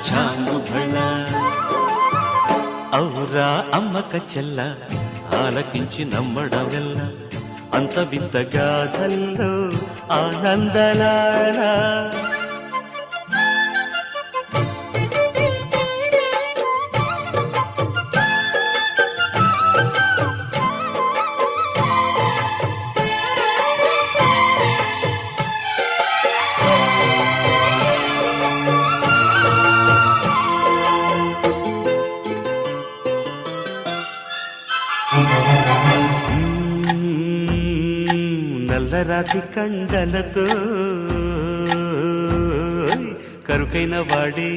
చాంగుబళ ఔరా అమ్మక చెల్ల ఆలకించి నమ్మడమెల్ల అంత వింత గాథల్లో ఆనందలారా నల్లరాతి కండలతో కరుకైన వాడే